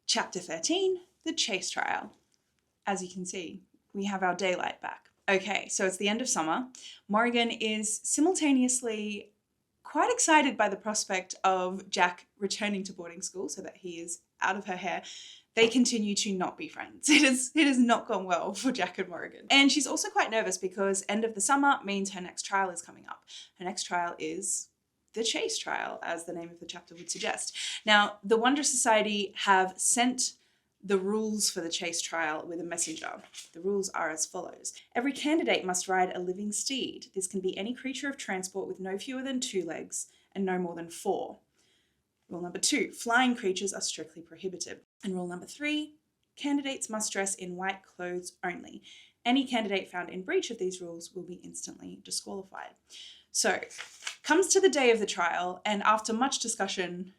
Chapter 13, the chase trial. As you can see, we have our daylight back. Okay, so it's the end of summer. Morrigan is simultaneously quite excited by the prospect of Jack returning to boarding school so that he is out of her hair. They continue to not be friends. It has not gone well for Jack and Morrigan. And she's also quite nervous because end of the summer means her next trial is coming up. Her next trial is the chase trial, as the name of the chapter would suggest. Now, the Wonder Society have sent the rules for the chase trial with a messenger. The rules are as follows. Every candidate must ride a living steed. This can be any creature of transport with no fewer than 2 legs and no more than 4. Rule number 2, flying creatures are strictly prohibited. And rule number 3, candidates must dress in white clothes only. Any candidate found in breach of these rules will be instantly disqualified. So, comes to the day of the trial, and after much discussion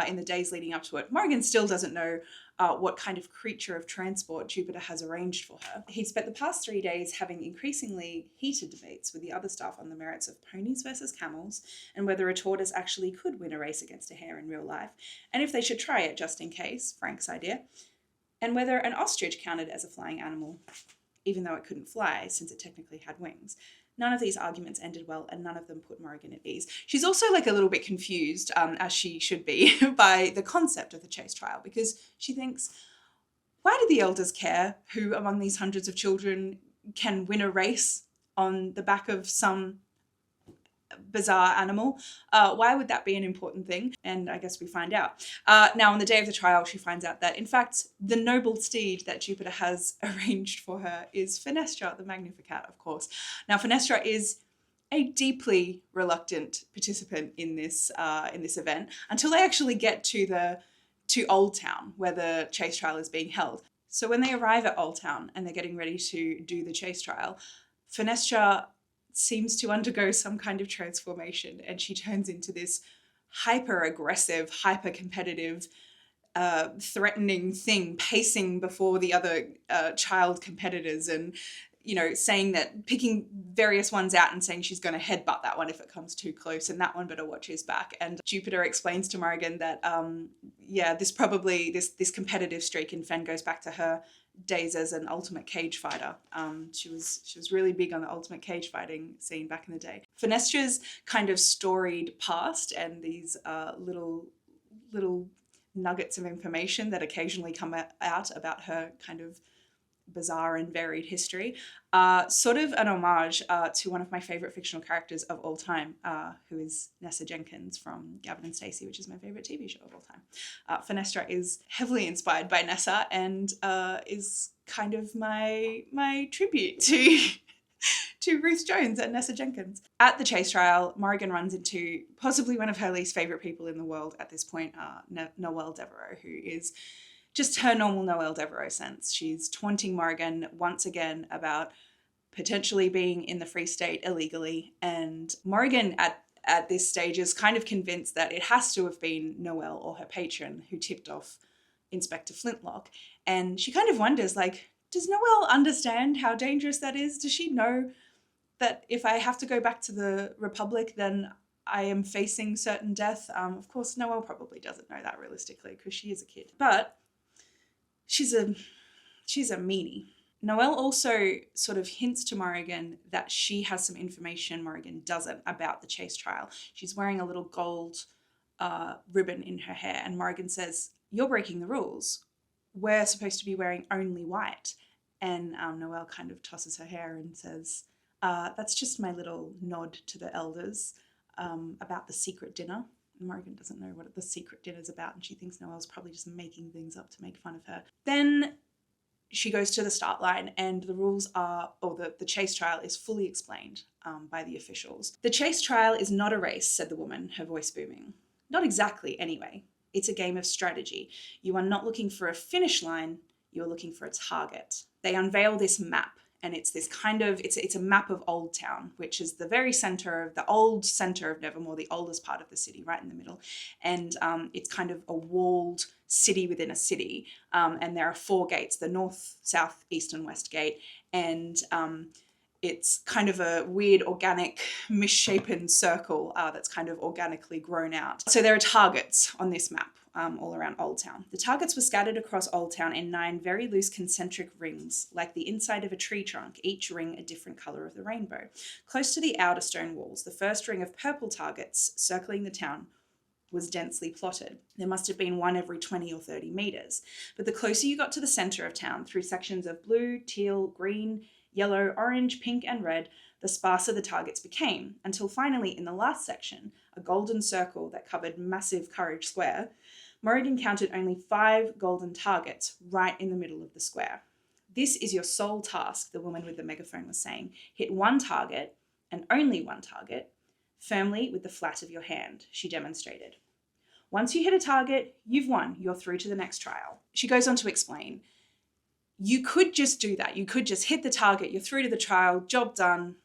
in the days leading up to it, Morrigan still doesn't know what kind of creature of transport Jupiter has arranged for her. He spent the past 3 days having increasingly heated debates with the other staff on the merits of ponies versus camels, and whether a tortoise actually could win a race against a hare in real life, and if they should try it just in case, Frank's idea, and whether an ostrich counted as a flying animal, even though it couldn't fly since it technically had wings. None of these arguments ended well, and none of them put Morrigan at ease. She's also like a little bit confused, as she should be, by the concept of the chase trial, because she thinks, why do the elders care who among these hundreds of children can win a race on the back of some bizarre animal? Why would that be an important thing? And I guess we find out. Now, on the day of the trial, she finds out that, in fact, the noble steed that Jupiter has arranged for her is Fenestra, the Magnificat, of course. Now, Fenestra is a deeply reluctant participant in this event until they actually get to Old Town, where the chase trial is being held. So when they arrive at Old Town and they're getting ready to do the chase trial, Fenestra seems to undergo some kind of transformation, and she turns into this hyper-aggressive, hyper-competitive, threatening thing, pacing before the other child competitors and, you know, saying that, picking various ones out and saying she's going to headbutt that one if it comes too close, and that one better watch his back. And Jupiter explains to Morrigan that, this competitive streak in Fen goes back to her days as an ultimate cage fighter. She was really big on the ultimate cage fighting scene back in the day. Fenestra's kind of storied past and these little nuggets of information that occasionally come out about her kind of bizarre and varied history, sort of an homage to one of my favourite fictional characters of all time, who is Nessa Jenkins from Gavin and Stacey, which is my favourite TV show of all time. Fenestra is heavily inspired by Nessa and is kind of my tribute to Ruth Jones and Nessa Jenkins. At the chase trial, Morrigan runs into possibly one of her least favourite people in the world at this point, Noelle Devereaux, who is just her normal Noelle Devereaux sense. She's taunting Morrigan once again about potentially being in the Free State illegally, and Morrigan at this stage is kind of convinced that it has to have been Noelle or her patron who tipped off Inspector Flintlock, and she kind of wonders, like, does Noelle understand how dangerous that is? Does she know that if I have to go back to the Republic, then I am facing certain death? Of course, Noelle probably doesn't know that realistically because she is a kid, but she's a meanie. Noelle also sort of hints to Morrigan that she has some information Morrigan doesn't about the chase trial. She's wearing a little gold ribbon in her hair, and Morrigan says, "You're breaking the rules. We're supposed to be wearing only white." And Noelle kind of tosses her hair and says, "That's just my little nod to the elders about the secret dinner." Morrigan doesn't know what the secret dinner's about, and she thinks Noelle's probably just making things up to make fun of her. Then she goes to the start line, and the rules are, or the chase trial is fully explained by the officials. "The chase trial is not a race," said the woman, her voice booming. "Not exactly, anyway. It's a game of strategy. You are not looking for a finish line, you're looking for a target." They unveil this map, and it's this kind of, it's a map of Old Town, which is the very center of the old center of Nevermoor, the oldest part of the city, right in the middle. And it's kind of a walled city within a city. And there are 4 gates, the north, south, east, and west gate. And it's kind of a weird, organic, misshapen circle that's kind of organically grown out. So there are targets on this map all around Old Town. The targets were scattered across Old Town in 9 very loose concentric rings, like the inside of a tree trunk, each ring a different colour of the rainbow. Close to the outer stone walls, the first ring of purple targets circling the town was densely plotted. There must have been one every 20 or 30 metres. But the closer you got to the centre of town, through sections of blue, teal, green, yellow, orange, pink and red, the sparser the targets became, until finally in the last section, a golden circle that covered massive Courage Square, Morrigan counted only 5 golden targets right in the middle of the square. This is your sole task, the woman with the megaphone was saying. Hit one target, and only one target, firmly with the flat of your hand, she demonstrated. Once you hit a target, you've won. You're through to the next trial. She goes on to explain, you could just do that. You could just hit the target. You're through to the trial. Job done.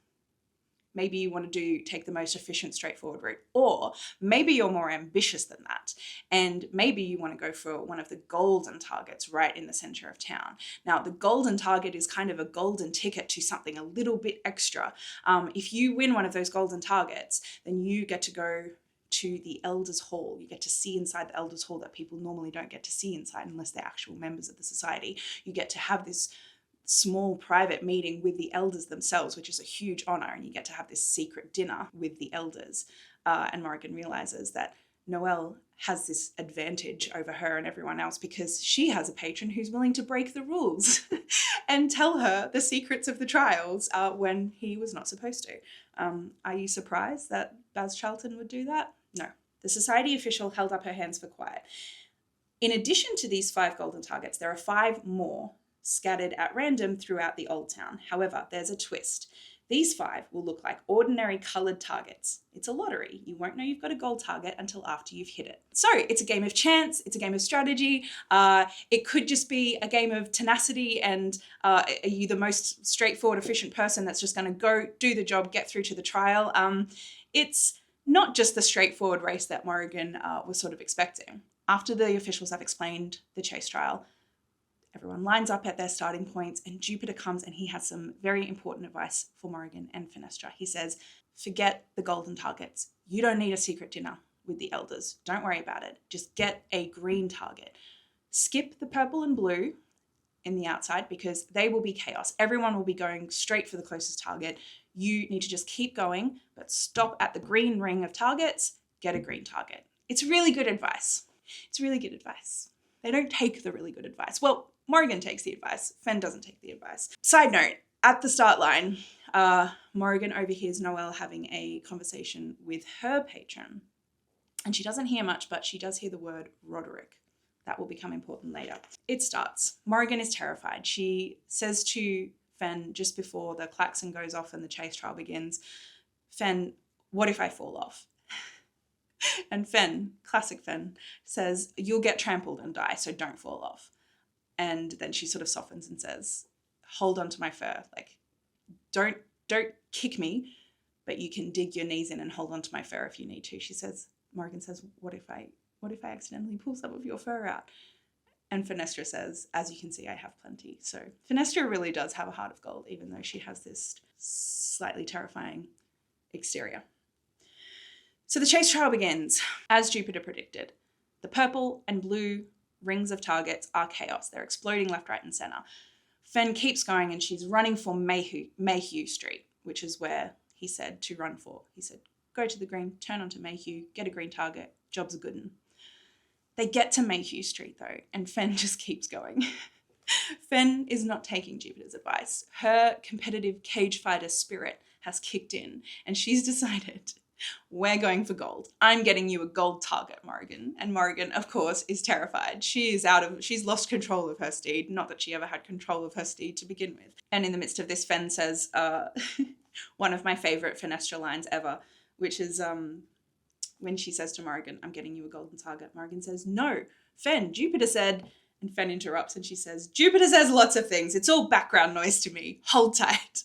Maybe you want to take the most efficient, straightforward route. Or maybe you're more ambitious than that. And maybe you want to go for one of the golden targets right in the center of town. Now, the golden target is kind of a golden ticket to something a little bit extra. If you win one of those golden targets, then you get to go to the Elders' Hall. You get to see inside the Elders' Hall that people normally don't get to see inside unless they're actual members of the society. You get to have this small private meeting with the elders themselves, which is a huge honor, and you get to have this secret dinner with the elders. And Morrigan realizes that Noelle has this advantage over her and everyone else because she has a patron who's willing to break the rules and tell her the secrets of the trials when he was not supposed to. Are you surprised that Baz Charlton would do that? No. The society official held up her hands for quiet. In addition to these 5 golden targets, there are 5 more scattered at random throughout the Old Town. However, there's a twist. These 5 will look like ordinary coloured targets. It's a lottery. You won't know you've got a gold target until after you've hit it. So it's a game of chance. It's a game of strategy. It could just be a game of tenacity and are you the most straightforward, efficient person that's just going to go do the job, get through to the trial. It's not just the straightforward race that Morrigan was sort of expecting. After the officials have explained the chase trial, everyone lines up at their starting points and Jupiter comes and he has some very important advice for Morrigan and Fenestra. He says, forget the golden targets. You don't need a secret dinner with the elders. Don't worry about it. Just get a green target. Skip the purple and blue in the outside because they will be chaos. Everyone will be going straight for the closest target. You need to just keep going, but stop at the green ring of targets, get a green target. It's really good advice. It's really good advice. They don't take the really good advice. Well, Morrigan takes the advice. Fen doesn't take the advice. Side note, at the start line, Morrigan overhears Noelle having a conversation with her patron. And she doesn't hear much, but she does hear the word Roderick. That will become important later. It starts. Morrigan is terrified. She says to Fen just before the klaxon goes off and the chase trial begins, Fen, what if I fall off? And Fen, classic Fen, says, you'll get trampled and die, so don't fall off. And then she sort of softens and says, hold on to my fur. Like, don't kick me, but you can dig your knees in and hold on to my fur if you need to. Morrigan says, what if I accidentally pull some of your fur out? And Fenestra says, as you can see, I have plenty. So Fenestra really does have a heart of gold, even though she has this slightly terrifying exterior. So the chase trial begins, as Jupiter predicted. The purple and blue rings of targets are chaos. They're exploding left, right, and center. Fen keeps going and she's running for Mayhew Street, which is where he said to run for. He said, go to the green, turn onto Mayhew, get a green target, job's a good one. They get to Mayhew Street though, and Fen just keeps going. Fen is not taking Jupiter's advice. Her competitive cage fighter spirit has kicked in and she's decided, we're going for gold. I'm getting you a gold target, Morrigan. And Morrigan, of course, is terrified. She's lost control of her steed. Not that she ever had control of her steed to begin with. And in the midst of this, Fen says one of my favorite Fenestra lines ever, which is when she says to Morrigan, I'm getting you a golden target. Morrigan says, no, Fen, Jupiter said, and Fen interrupts and she says, Jupiter says lots of things. It's all background noise to me. Hold tight.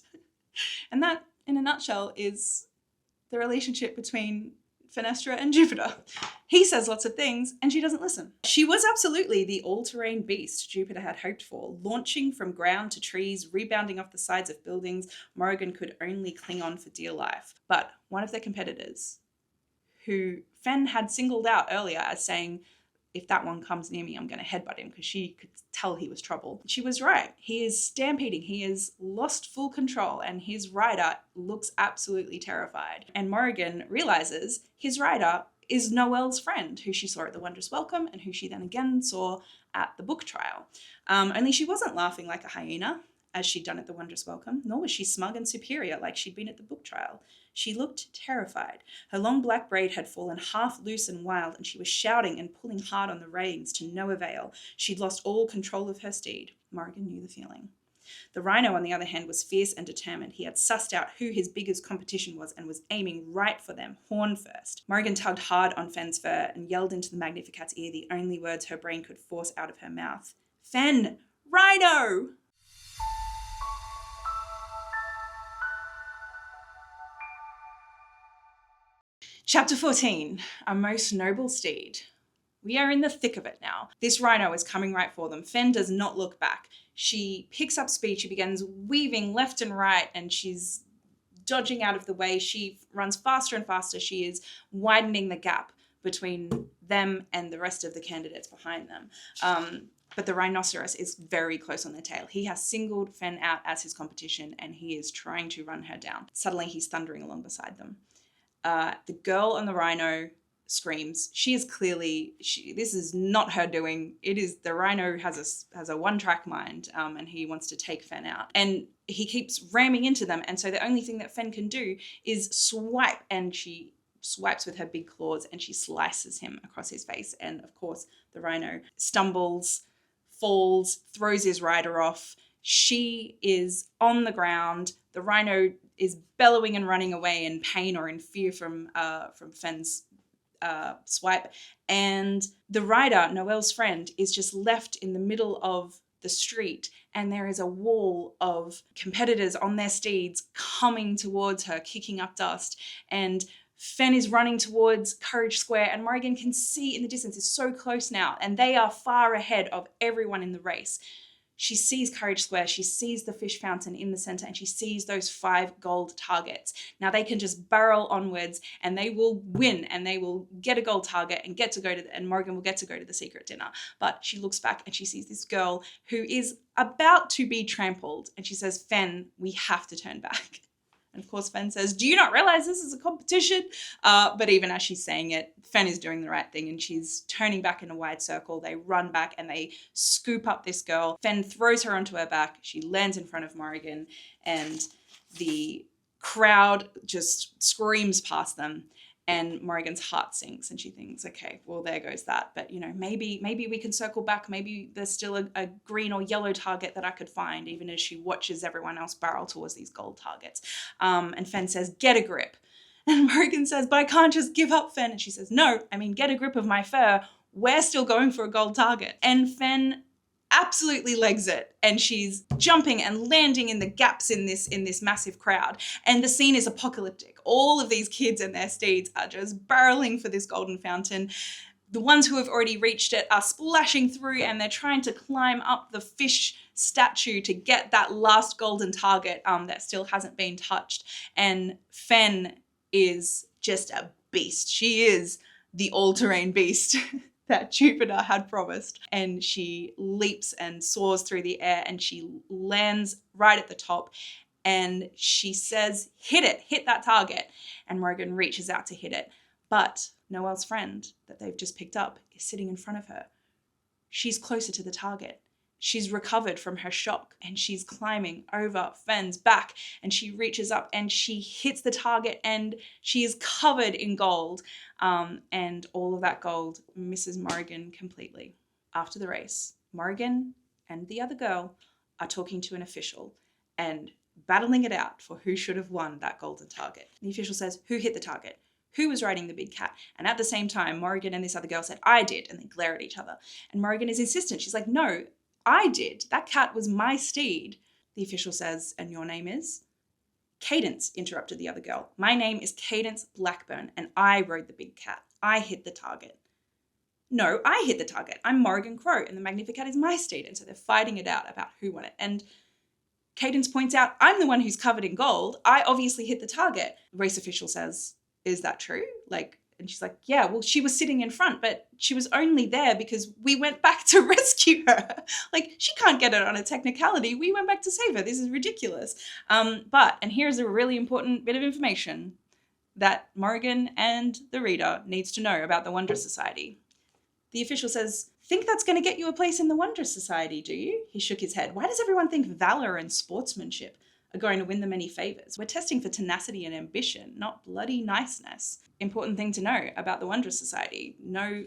And that, in a nutshell, is the relationship between Fenestra and Jupiter. He says lots of things and she doesn't listen. She was absolutely the all-terrain beast Jupiter had hoped for, launching from ground to trees, rebounding off the sides of buildings. Morrigan could only cling on for dear life. But one of their competitors, who Fen had singled out earlier as saying if that one comes near me, I'm going to headbutt him, because she could tell he was trouble. She was right. He is stampeding. He has lost full control, and his rider looks absolutely terrified. And Morrigan realizes his rider is Noelle's friend, who she saw at the Wondrous Welcome and who she then again saw at the book trial. Only she wasn't laughing like a hyena, as she'd done at the Wondrous Welcome, nor was she smug and superior like she'd been at the book trial. She looked terrified. Her long black braid had fallen half loose and wild, and she was shouting and pulling hard on the reins to no avail. She'd lost all control of her steed. Morrigan knew the feeling. The rhino, on the other hand, was fierce and determined. He had sussed out who his biggest competition was and was aiming right for them, horn first. Morrigan tugged hard on Fenn's fur and yelled into the Magnificat's ear the only words her brain could force out of her mouth. "Fenn! Rhino!" Chapter 14, A Most Noble Steed. We are in the thick of it now. This rhino is coming right for them. Fenn does not look back. She picks up speed. She begins weaving left and right, and she's dodging out of the way. She runs faster and faster. She is widening the gap between them and the rest of the candidates behind them. But the rhinoceros is very close on their tail. He has singled Fenn out as his competition, and he is trying to run her down. Suddenly, he's thundering along beside them. The girl on the rhino screams. She is clearly, this is not her doing. It is, the rhino has a one-track mind, and he wants to take Fenn out. And he keeps ramming into them, and so the only thing that Fenn can do is swipe, and she swipes with her big claws, and she slices him across his face. And of course, the rhino stumbles, falls, throws his rider off. She is on the ground. The rhino is bellowing and running away in pain or in fear from Fenn's swipe. And the rider, Noelle's friend, is just left in the middle of the street, and there is a wall of competitors on their steeds coming towards her, kicking up dust. And Fenn is running towards Courage Square, and Morrigan can see in the distance, it's so close now, and they are far ahead of everyone in the race. She sees Courage Square, she sees the fish fountain in the center, and she sees those 5 gold targets. Now they can just barrel onwards, and they will win, and they will get a gold target and and Morrigan will get to go to the secret dinner. But she looks back and she sees this girl who is about to be trampled, and she says, "Fenn, we have to turn back." And of course, Fenn says, "Do you not realize this is a competition?" But even as she's saying it, Fenn is doing the right thing, and she's turning back in a wide circle. They run back and they scoop up this girl. Fenn throws her onto her back. She lands in front of Morrigan, and the crowd just screams past them. And Morrigan's heart sinks, and she thinks, okay, well, there goes that. But, maybe we can circle back. Maybe there's still a green or yellow target that I could find, even as she watches everyone else barrel towards these gold targets. And Fenn says, "Get a grip." And Morrigan says, "But I can't just give up, Fenn." And she says, "No, get a grip of my fur. We're still going for a gold target." And Fenn absolutely legs it, and she's jumping and landing in the gaps in this massive crowd, and the scene is apocalyptic. All of these kids and their steeds are just barreling for this golden fountain. The ones who have already reached it are splashing through, and they're trying to climb up the fish statue to get that last golden target that still hasn't been touched. And Fenn is just a beast. She is the all-terrain beast that Jupiter had promised. And she leaps and soars through the air, and she lands right at the top, and she says, "Hit it, hit that target." And Morrigan reaches out to hit it. But Noelle's friend that they've just picked up is sitting in front of her. She's closer to the target. She's recovered from her shock, and she's climbing over Fenn's back, and she reaches up and she hits the target, and she is covered in gold. And all of that gold misses Morrigan completely. After the race, Morrigan and the other girl are talking to an official and battling it out for who should have won that golden target. The official says, "Who hit the target? Who was riding the big cat?" And at the same time, Morrigan and this other girl said, "I did," and they glare at each other. And Morrigan is insistent. She's like, "No, I did. That cat was my steed." The official says, "And your name is?" "Cadence," interrupted the other girl. "My name is Cadence Blackburn, and I rode the big cat. I hit the target." "No, I hit the target. I'm Morrigan Crow, and the Magnificat is my steed." And so they're fighting it out about who won it. And Cadence points out, "I'm the one who's covered in gold. I obviously hit the target." The race official says, "Is that true? And she's like, yeah, well, she was sitting in front, but she was only there because we went back to rescue her. Like, she can't get it on a technicality. We went back to save her. This is ridiculous. And here's a really important bit of information that Morrigan and the reader needs to know about the Wondrous Society. The official says, think that's going to get you a place in the Wondrous Society, do you? He shook his head. Why does everyone think valor and sportsmanship are going to win them any favors? We're testing for tenacity and ambition, not bloody niceness. Important thing to know about the Wondrous Society. No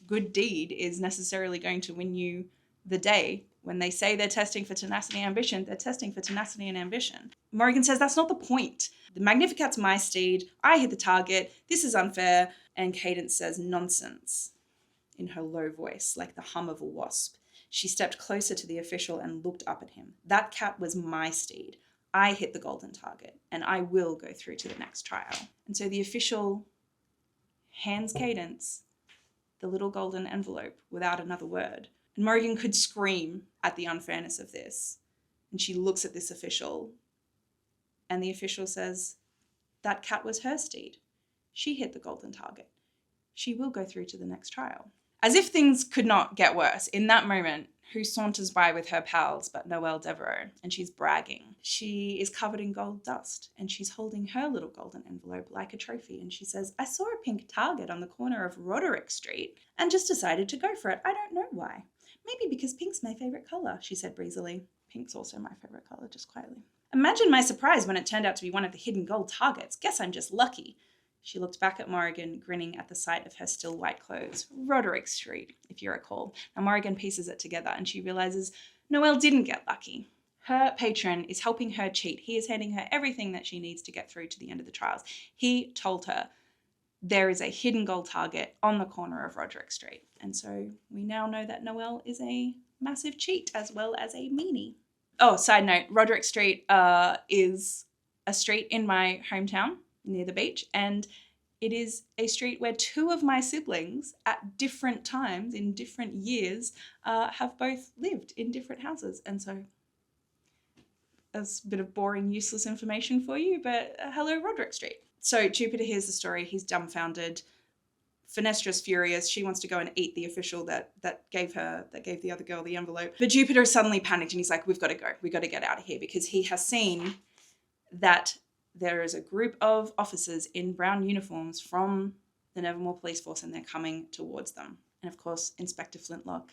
good deed is necessarily going to win you the day. When they say they're testing for tenacity and ambition, they're testing for tenacity and ambition. Morrigan says that's not the point. The Magnificat's my steed. I hit the target. This is unfair. And Cadence says nonsense in her low voice, like the hum of a wasp. She stepped closer to the official and looked up at him. That cat was my steed. I hit the golden target, and I will go through to the next trial. And so the official hands Cadence the little golden envelope without another word. And Morrigan could scream at the unfairness of this. And she looks at this official, and the official says, that cat was her steed. She hit the golden target. She will go through to the next trial. As if things could not get worse, in that moment, who saunters by with her pals but Noelle Devereaux, and she's bragging. She is covered in gold dust, and she's holding her little golden envelope like a trophy, and she says, I saw a pink target on the corner of Roderick Street and just decided to go for it. I don't know why. Maybe because pink's my favourite colour, she said breezily. Pink's also my favourite colour, just quietly. Imagine my surprise when it turned out to be one of the hidden gold targets. Guess I'm just lucky. She looked back at Morrigan, grinning at the sight of her still white clothes. Roderick Street, if you recall. Now Morrigan pieces it together and she realises Noelle didn't get lucky. Her patron is helping her cheat. He is handing her everything that she needs to get through to the end of the trials. He told her there is a hidden gold target on the corner of Roderick Street. And so we now know that Noelle is a massive cheat as well as a meanie. Oh, side note, Roderick Street is a street in my hometown near the beach, and it is a street where two of my siblings at different times in different years have both lived in different houses. And so that's a bit of boring, useless information for you, but hello, Roderick Street. So Jupiter hears the story. He's dumbfounded. Fenestra's furious. She wants to go and eat the official that gave the other girl the envelope. But Jupiter is suddenly panicked and he's like, we've got to go. We've got to get out of here, because he has seen that there is a group of officers in brown uniforms from the Nevermoor police force, and they're coming towards them. And of course, Inspector Flintlock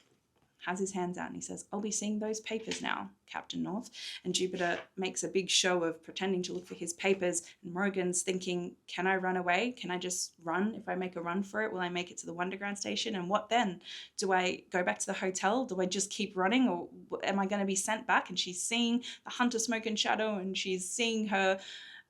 has his hands out and he says, I'll be seeing those papers now, Captain North. And Jupiter makes a big show of pretending to look for his papers. And Morrigan's thinking, can I run away? Can I just run? If I make a run for it, will I make it to the Wonderground station? And what then? Do I go back to the hotel? Do I just keep running, or am I going to be sent back? And she's seeing the hunter smoke and shadow, and she's seeing her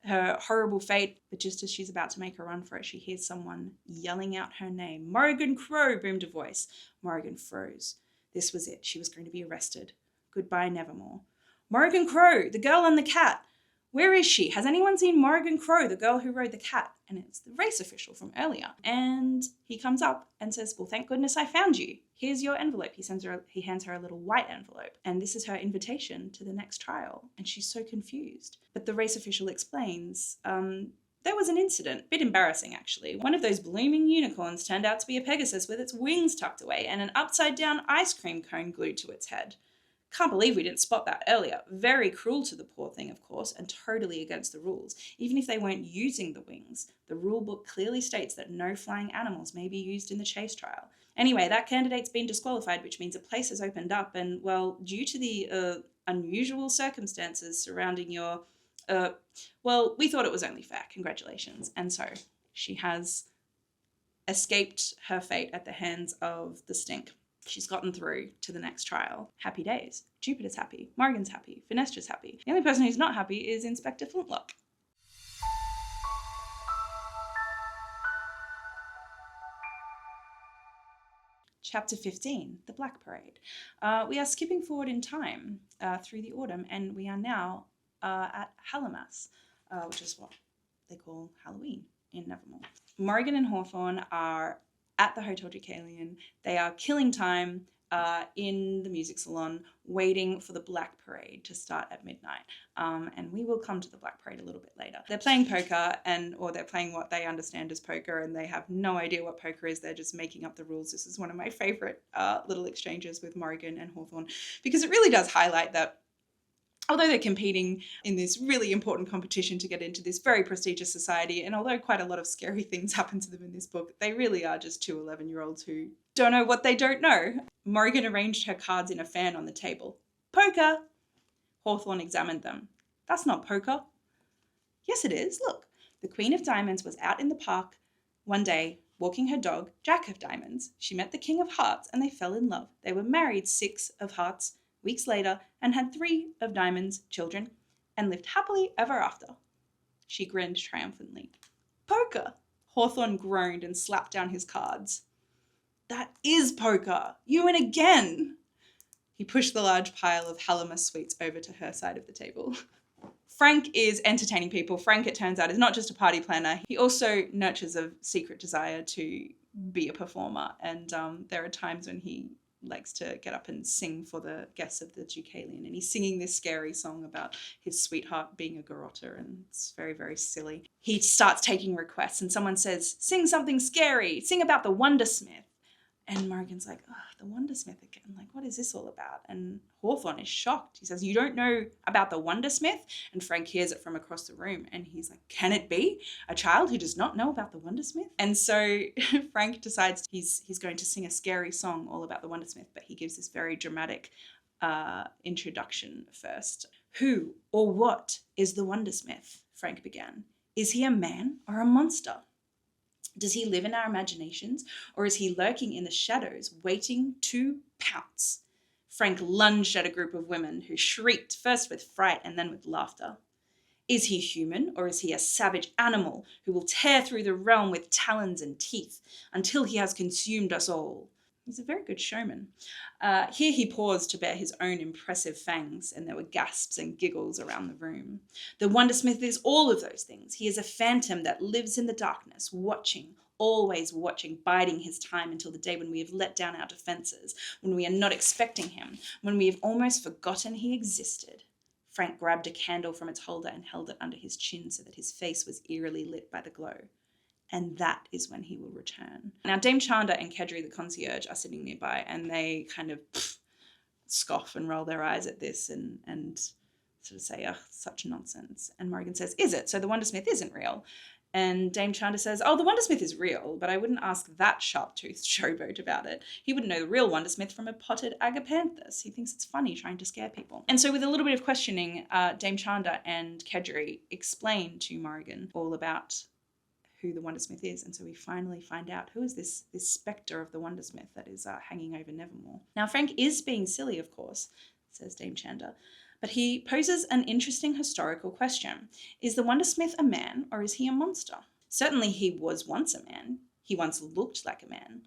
horrible fate. But just as she's about to make a run for it, she hears someone yelling out her name. Morrigan Crow, boomed a voice. Morrigan froze. This was it. She was going to be arrested. Goodbye, Nevermoor. Morrigan Crow, the girl and the cat. Where is she? Has anyone seen Morrigan Crow, the girl who rode the cat? And it's the race official from earlier. And he comes up and says, well, thank goodness I found you. Here's your envelope. He hands her a little white envelope. And this is her invitation to the next trial. And she's so confused. But the race official explains, there was an incident, a bit embarrassing actually. One of those blooming unicorns turned out to be a Pegasus with its wings tucked away and an upside down ice cream cone glued to its head. Can't believe we didn't spot that earlier. Very cruel to the poor thing, of course, and totally against the rules. Even if they weren't using the wings, the rule book clearly states that no flying animals may be used in the chase trial. Anyway, that candidate's been disqualified, which means a place has opened up, and, well, due to the unusual circumstances surrounding your well, we thought it was only fair. Congratulations. And so she has escaped her fate at the hands of the stink. She's gotten through to the next trial. Happy days. Jupiter's happy. Morrigan's happy. Fenestra's happy. The only person who's not happy is Inspector Flintlock. Chapter 15, The Black Parade. We are skipping forward in time through the autumn, and we are now at Hallowmas, which is what they call Halloween in Nevermoor. Morrigan and Hawthorne are at the Hotel Deucalion. They are killing time in the music salon waiting for the Black Parade to start at midnight. And we will come to the Black Parade a little bit later. They're playing poker or they're playing what they understand as poker, and they have no idea what poker is. They're just making up the rules. This is one of my favorite little exchanges with Morrigan and Hawthorne, because it really does highlight that although they're competing in this really important competition to get into this very prestigious society, and although quite a lot of scary things happen to them in this book, they really are just two 11-year-olds who don't know what they don't know. Morrigan arranged her cards in a fan on the table. Poker! Hawthorne examined them. That's not poker. Yes, it is. Look, the Queen of Diamonds was out in the park one day walking her dog, Jack of Diamonds. She met the King of Hearts and they fell in love. They were married 6 of Hearts weeks later and had 3 of Diamonds children and lived happily ever after. She grinned triumphantly. Poker! Hawthorne groaned and slapped down his cards. That is poker! You win again! He pushed the large pile of Halloumi sweets over to her side of the table. Frank is entertaining people. Frank, it turns out, is not just a party planner. He also nurtures a secret desire to be a performer. And there are times when he likes to get up and sing for the guests of the Deucalion. And he's singing this scary song about his sweetheart being a garrotter. And it's very, very silly. He starts taking requests and someone says, sing something scary. Sing about the Wondersmith. And Morrigan's like, oh, the Wondersmith again. Like, what is this all about? And Hawthorne is shocked. He says, you don't know about the Wondersmith? And Frank hears it from across the room. And he's like, can it be a child who does not know about the Wondersmith? And so Frank decides he's going to sing a scary song all about the Wondersmith. But he gives this very dramatic introduction first. Who or what is the Wondersmith? Frank began. Is he a man or a monster? Does he live in our imaginations, or is he lurking in the shadows, waiting to pounce? Frank lunged at a group of women who shrieked, first with fright and then with laughter. Is he human, or is he a savage animal who will tear through the realm with talons and teeth until he has consumed us all? He's a very good showman. Here he paused to bare his own impressive fangs, and there were gasps and giggles around the room. The Wondersmith is all of those things. He is a phantom that lives in the darkness, watching, always watching, biding his time until the day when we have let down our defenses, when we are not expecting him, when we have almost forgotten he existed. Frank grabbed a candle from its holder and held it under his chin so that his face was eerily lit by the glow. And that is when he will return. Now, Dame Chanda and Kedri, the concierge, are sitting nearby, and they kind of scoff and roll their eyes at this and sort of say, oh, such nonsense. And Morrigan says, is it? So the Wondersmith isn't real? And Dame Chanda says, oh, the Wondersmith is real, but I wouldn't ask that sharp-toothed showboat about it. He wouldn't know the real Wondersmith from a potted agapanthus. He thinks it's funny trying to scare people. And so with a little bit of questioning, Dame Chanda and Kedri explain to Morrigan all about who the Wondersmith is. And so we finally find out who is this spectre of the Wondersmith that is hanging over Nevermoor. Now, Frank is being silly, of course, says Dame Chanda, but he poses an interesting historical question. Is the Wondersmith a man, or is he a monster? Certainly he was once a man. He once looked like a man,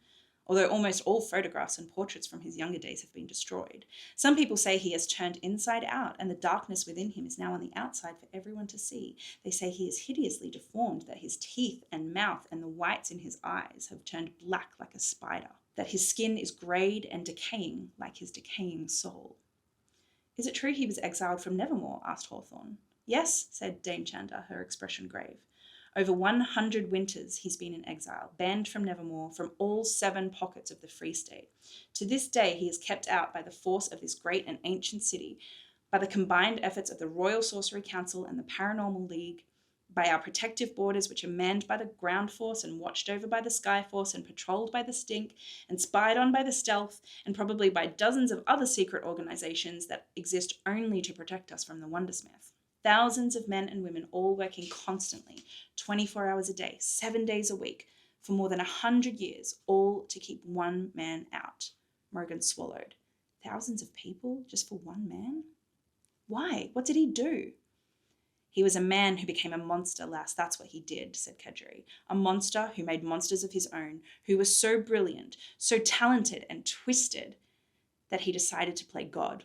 although almost all photographs and portraits from his younger days have been destroyed. Some people say he has turned inside out, and the darkness within him is now on the outside for everyone to see. They say he is hideously deformed, that his teeth and mouth and the whites in his eyes have turned black like a spider, that his skin is greyed and decaying like his decaying soul. Is it true he was exiled from Nevermoor? Asked Hawthorne. Yes, said Dame Chanda, her expression grave. Over 100 winters he's been in exile, banned from Nevermoor, from all 7 pockets of the Free State. To this day he is kept out by the force of this great and ancient city, by the combined efforts of the Royal Sorcery Council and the Paranormal League, by our protective borders which are manned by the ground force and watched over by the sky force and patrolled by the stink and spied on by the stealth and probably by dozens of other secret organizations that exist only to protect us from the Wondersmith. Thousands of men and women all working constantly, 24 hours a day, 7 days a week, for more than 100 years, all to keep one man out. Morrigan swallowed. Thousands of people just for one man? Why? What did he do? He was a man who became a monster, lass. That's what he did, said Kedri. A monster who made monsters of his own, who was so brilliant, so talented and twisted that he decided to play God.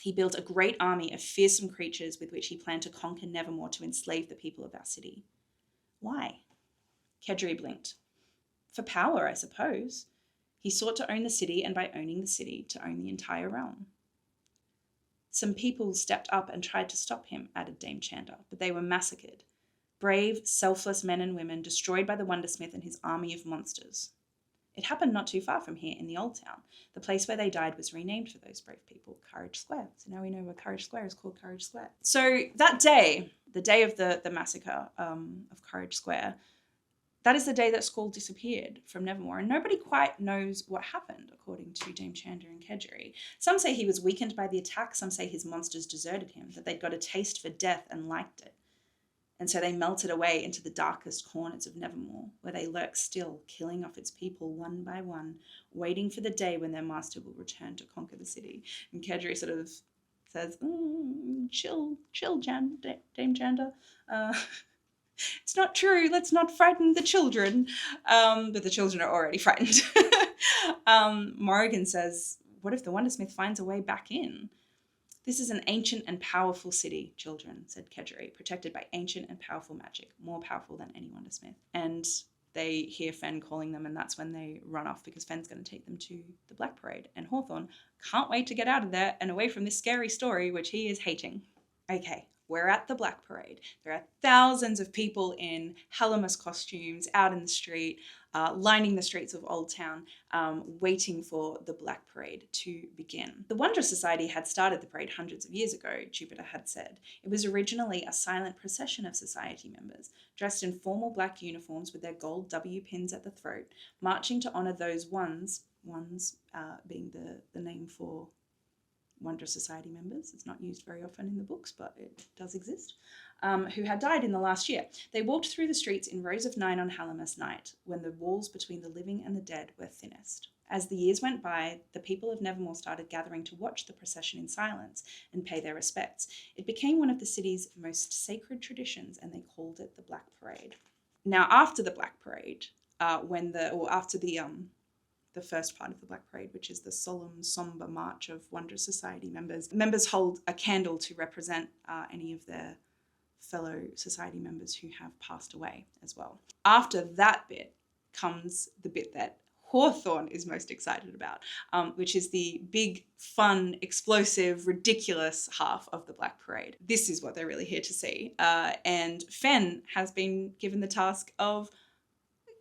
He built a great army of fearsome creatures with which he planned to conquer Nevermoor to enslave the people of our city. Why? Kedri blinked. For power, I suppose. He sought to own the city, and by owning the city, to own the entire realm. Some people stepped up and tried to stop him, added Dame Chanda, but they were massacred. Brave, selfless men and women destroyed by the Wondersmith and his army of monsters. It happened not too far from here in the Old Town. The place where they died was renamed for those brave people, Courage Square. So now we know where Courage Square is called Courage Square. So that day, the day of the massacre of Courage Square, that is the day that Squall disappeared from Nevermoor, and nobody quite knows what happened, according to Dame Chanda and Kedgeree. Some say he was weakened by the attack, some say his monsters deserted him, that they'd got a taste for death and liked it. And so they melted away into the darkest corners of Nevermoor, where they lurk still, killing off its people one by one, waiting for the day when their master will return to conquer the city. And Kedgeree sort of says, chill, Dame Chanda. It's not true, let's not frighten the children. But the children are already frightened. Morrigan says, what if the Wondersmith finds a way back in? This is an ancient and powerful city, children, said Kedgeree, protected by ancient and powerful magic, more powerful than any Wondersmith. And they hear Fen calling them, and that's when they run off, because Fen's going to take them to the Black Parade. And Hawthorne can't wait to get out of there and away from this scary story, which he is hating. Okay, we're at the Black Parade. There are thousands of people in Hallowmas costumes out in the street, lining the streets of Old Town, waiting for the Black Parade to begin. The Wondrous Society had started the parade hundreds of years ago, Jupiter had said. It was originally a silent procession of society members, dressed in formal black uniforms with their gold W pins at the throat, marching to honour those ones being the name for Wondrous Society members. It's not used very often in the books, but it does exist. Who had died in the last year. They walked through the streets in rows of 9 on Hallowmas night, when the walls between the living and the dead were thinnest. As the years went by, the people of Nevermoor started gathering to watch the procession in silence and pay their respects. It became one of the city's most sacred traditions, and they called it the Black Parade. Now, after the Black Parade, after the first part of the Black Parade, which is the solemn, sombre march of Wondrous Society members. Members hold a candle to represent any of their fellow society members who have passed away as well. After that bit comes the bit that Hawthorne is most excited about, which is the big, fun, explosive, ridiculous half of the Black Parade. This is what they're really here to see. And Fen has been given the task of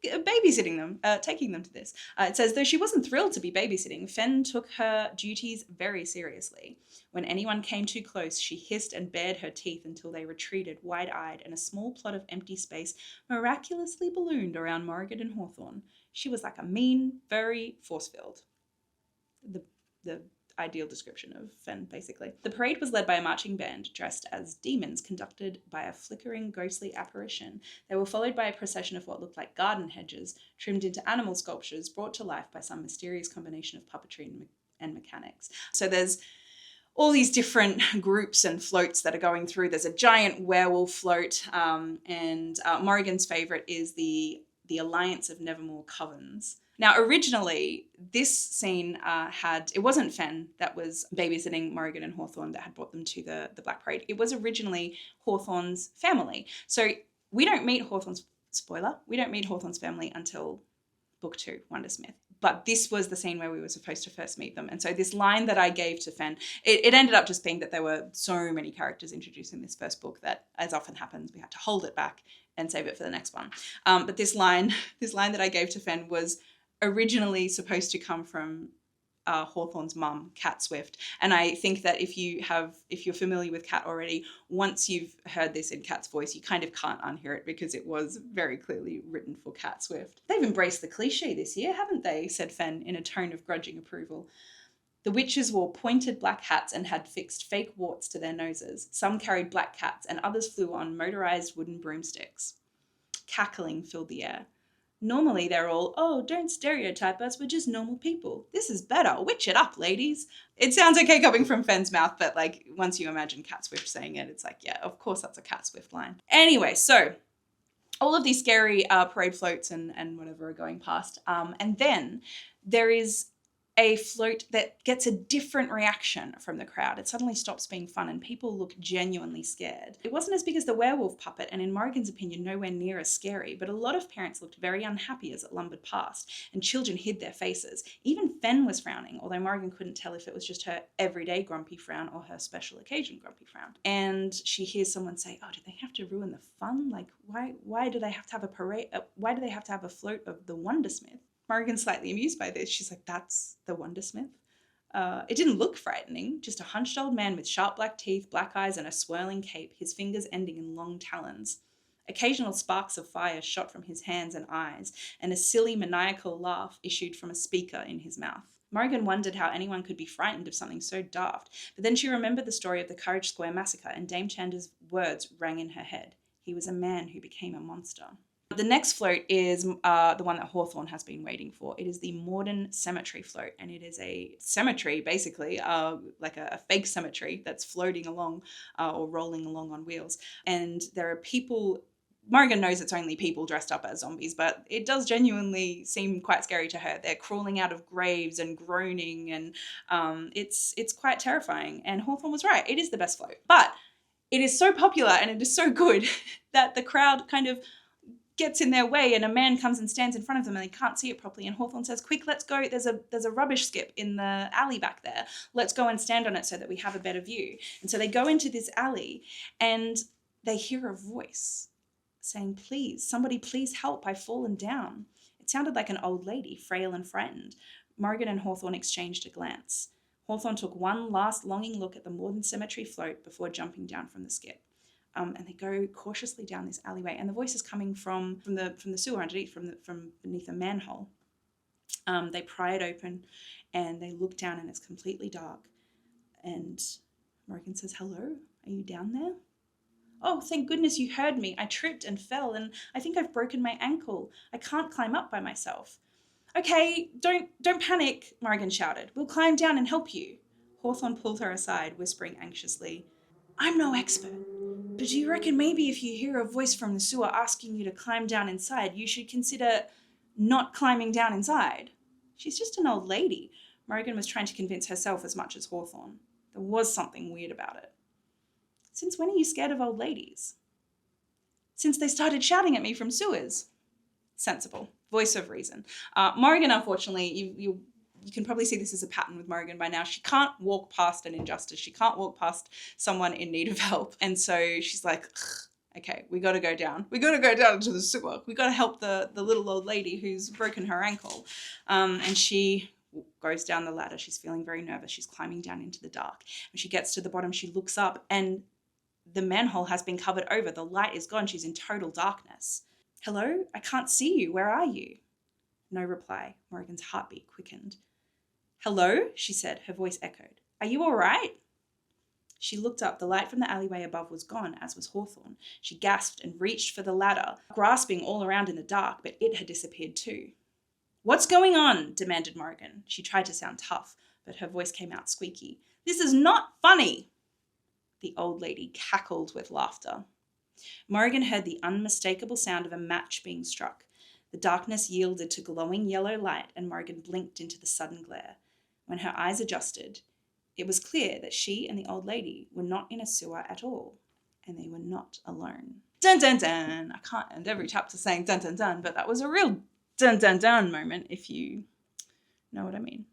babysitting them, taking them to this. It says, though she wasn't thrilled to be babysitting, Fen took her duties very seriously. When anyone came too close, she hissed and bared her teeth until they retreated wide-eyed, and a small plot of empty space miraculously ballooned around Morrigan and Hawthorne. She was like a mean, furry force field. The ideal description of Fen, basically. The parade was led by a marching band dressed as demons, conducted by a flickering, ghostly apparition. They were followed by a procession of what looked like garden hedges, trimmed into animal sculptures, brought to life by some mysterious combination of puppetry and mechanics. So there's all these different groups and floats that are going through. There's a giant werewolf float, and Morrigan's favourite is the Alliance of Nevermoor Covens. Now, originally, this scene it wasn't Fen that was babysitting Morrigan and Hawthorne that had brought them to the Black Parade. It was originally Hawthorne's family. So we don't meet Hawthorne's, spoiler, we don't meet Hawthorne's family until book 2, Wondersmith. But this was the scene where we were supposed to first meet them. And so this line that I gave to Fen, it ended up just being that there were so many characters introduced in this first book that, as often happens, we had to hold it back and save it for the next one. But this line that I gave to Fen was originally supposed to come from Hawthorne's mum, Cat Swift. And I think that if you're familiar with Cat already, once you've heard this in Cat's voice, you kind of can't unhear it, because it was very clearly written for Cat Swift. They've embraced the cliche this year, haven't they? Said Fen in a tone of grudging approval. The witches wore pointed black hats and had fixed fake warts to their noses. Some carried black cats, and others flew on motorized wooden broomsticks. Cackling filled the air. Normally they're all, oh, don't stereotype us, we're just normal people. This is better, witch it up, ladies. It sounds okay coming from Fen's mouth, but like once you imagine Cat Swift saying it, it's like, yeah, of course that's a Cat Swift line. Anyway, so all of these scary parade floats and whatever are going past. And then there is a float that gets a different reaction from the crowd. It suddenly stops being fun and people look genuinely scared. It wasn't as big as the werewolf puppet and in Morrigan's opinion nowhere near as scary, but a lot of parents looked very unhappy as it lumbered past and children hid their faces. Even Fen was frowning, although Morrigan couldn't tell if it was just her everyday grumpy frown or her special occasion grumpy frown. And she hears someone say, "Oh, do they have to ruin the fun? Like, why do they have to have a parade? Why do they have to have a float of the Wondersmith?" Morrigan's slightly amused by this. She's like, "That's the Wondersmith?" It didn't look frightening, just a hunched old man with sharp black teeth, black eyes, and a swirling cape, his fingers ending in long talons. Occasional sparks of fire shot from his hands and eyes, and a silly, maniacal laugh issued from a speaker in his mouth. Morrigan wondered how anyone could be frightened of something so daft, but then she remembered the story of the Courage Square massacre, and Dame Chandra's words rang in her head. He was a man who became a monster. The next float is the one that Hawthorne has been waiting for. It is the Morden Cemetery float, and it is a cemetery, basically, like a fake cemetery that's floating along or rolling along on wheels. And there are people. Morrigan knows it's only people dressed up as zombies, but it does genuinely seem quite scary to her. They're crawling out of graves and groaning, and it's quite terrifying. And Hawthorne was right. It is the best float. But it is so popular and it is so good that the crowd kind of gets in their way, and a man comes and stands in front of them and they can't see it properly, and Hawthorne says, "Quick, let's go, there's a rubbish skip in the alley back there. Let's go and stand on it so that we have a better view." And so they go into this alley and they hear a voice saying, "Please, somebody please help, I've fallen down." It sounded like an old lady, frail and frightened. Morrigan and Hawthorne exchanged a glance. Hawthorne took one last longing look at the Morden Cemetery float before jumping down from the skip. And they go cautiously down this alleyway, and the voice is coming from the sewer underneath, from beneath a manhole. They pry it open, and they look down, and it's completely dark. And Morrigan says, "Hello, are you down there?" "Oh, thank goodness you heard me. I tripped and fell, and I think I've broken my ankle. I can't climb up by myself." "Okay, don't panic," Morrigan shouted. "We'll climb down and help you." Hawthorne pulled her aside, whispering anxiously, "I'm no expert, but do you reckon maybe if you hear a voice from the sewer asking you to climb down inside, you should consider not climbing down inside?" "She's just an old lady." Morrigan was trying to convince herself as much as Hawthorne. There was something weird about it. "Since when are you scared of old ladies?" "Since they started shouting at me from sewers." Sensible. Voice of reason. Morrigan, unfortunately, you can probably see this as a pattern with Morrigan by now. She can't walk past an injustice. She can't walk past someone in need of help. And so she's like, "Okay, we got to go down. We got to go down into the sewer. We got to help the little old lady who's broken her ankle." And she goes down the ladder. She's feeling very nervous. She's climbing down into the dark. When she gets to the bottom, she looks up and the manhole has been covered over. The light is gone. She's in total darkness. "Hello? I can't see you. Where are you?" No reply. Morrigan's heartbeat quickened. "Hello?" she said. Her voice echoed. "Are you all right?" She looked up. The light from the alleyway above was gone, as was Hawthorne. She gasped and reached for the ladder, grasping all around in the dark, but it had disappeared too. "What's going on?" demanded Morrigan. She tried to sound tough, but her voice came out squeaky. "This is not funny." The old lady cackled with laughter. Morrigan heard the unmistakable sound of a match being struck. The darkness yielded to glowing yellow light, and Morrigan blinked into the sudden glare. When her eyes adjusted, it was clear that she and the old lady were not in a sewer at all, and they were not alone. Dun dun dun! I can't end every chapter saying dun dun dun, but that was a real dun dun dun moment, if you know what I mean.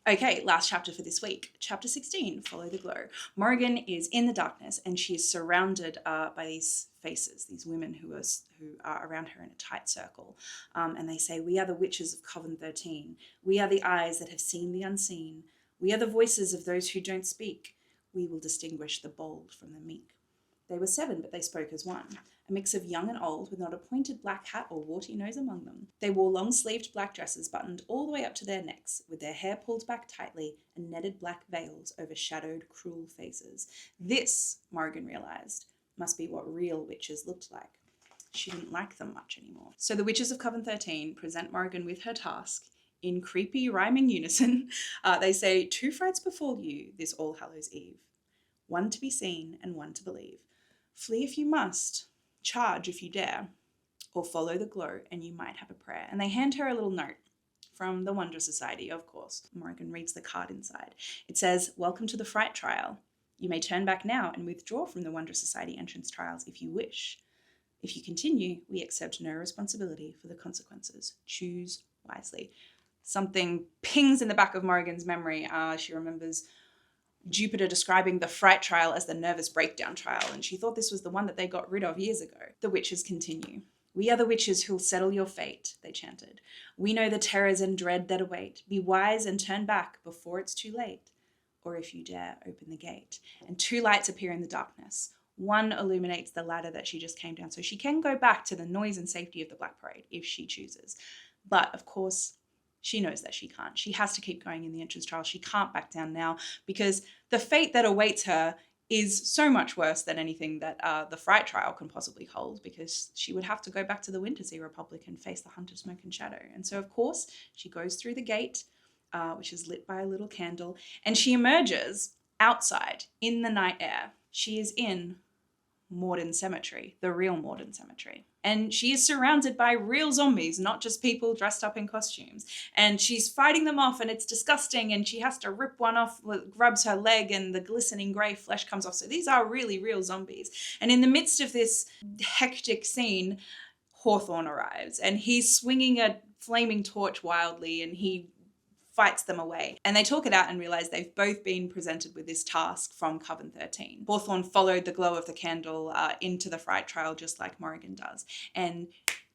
Okay, last chapter for this week. Chapter 16, Follow the Glow. Morrigan is in the darkness and she is surrounded by these faces, these women who are around her in a tight circle. And they say, "We are the witches of Coven 13. We are the eyes that have seen the unseen. We are the voices of those who don't speak. We will distinguish the bold from the meek." They were 7, but they spoke as one, a mix of young and old, with not a pointed black hat or warty nose among them. They wore long-sleeved black dresses buttoned all the way up to their necks, with their hair pulled back tightly, and netted black veils overshadowed cruel faces. This, Morrigan realised, must be what real witches looked like. She didn't like them much anymore. So the witches of Coven 13 present Morrigan with her task. In creepy, rhyming unison, they say, 2 frights befall you this All Hallows Eve. 1 to be seen and 1 to believe. Flee if you must. charge if you dare, or follow the glow and you might have a prayer. And they hand her a little note from the Wonder Society, of course. Morrigan reads the card inside. It says, "Welcome to the Fright Trial. You may turn back now and withdraw from the Wonder Society entrance trials if you wish. If you continue, we accept no responsibility for the consequences. Choose wisely." Something pings in the back of Morrigan's memory. She remembers Jupiter describing the Fright Trial as the nervous breakdown trial, and she thought this was the one that they got rid of years ago. The witches continue. "We are the witches who'll settle your fate," they chanted. "We know the terrors and dread that await. Be wise and turn back before it's too late. Or if you dare, open the gate." And two lights appear in the darkness. One illuminates the ladder that she just came down, so she can go back to the noise and safety of the Black Parade if she chooses. But, of course, she knows that she can't. She has to keep going in the entrance trial. She can't back down now because the fate that awaits her is so much worse than anything that the Fright Trial can possibly hold, because she would have to go back to the Wintersea Republic and face the Hunt of Smoke and Shadow. And so, of course, she goes through the gate, which is lit by a little candle, and she emerges outside in the night air. She is in Morden Cemetery, the real Morden Cemetery. And she is surrounded by real zombies, not just people dressed up in costumes. And she's fighting them off, and it's disgusting, and she has to rip one off, grabs her leg, and the glistening grey flesh comes off. So these are really real zombies. And in the midst of this hectic scene, Hawthorne arrives, and he's swinging a flaming torch wildly, and he fights them away. And they talk it out and realize they've both been presented with this task from Coven 13. Hawthorne followed the glow of the candle into the Fright Trial, just like Morrigan does. And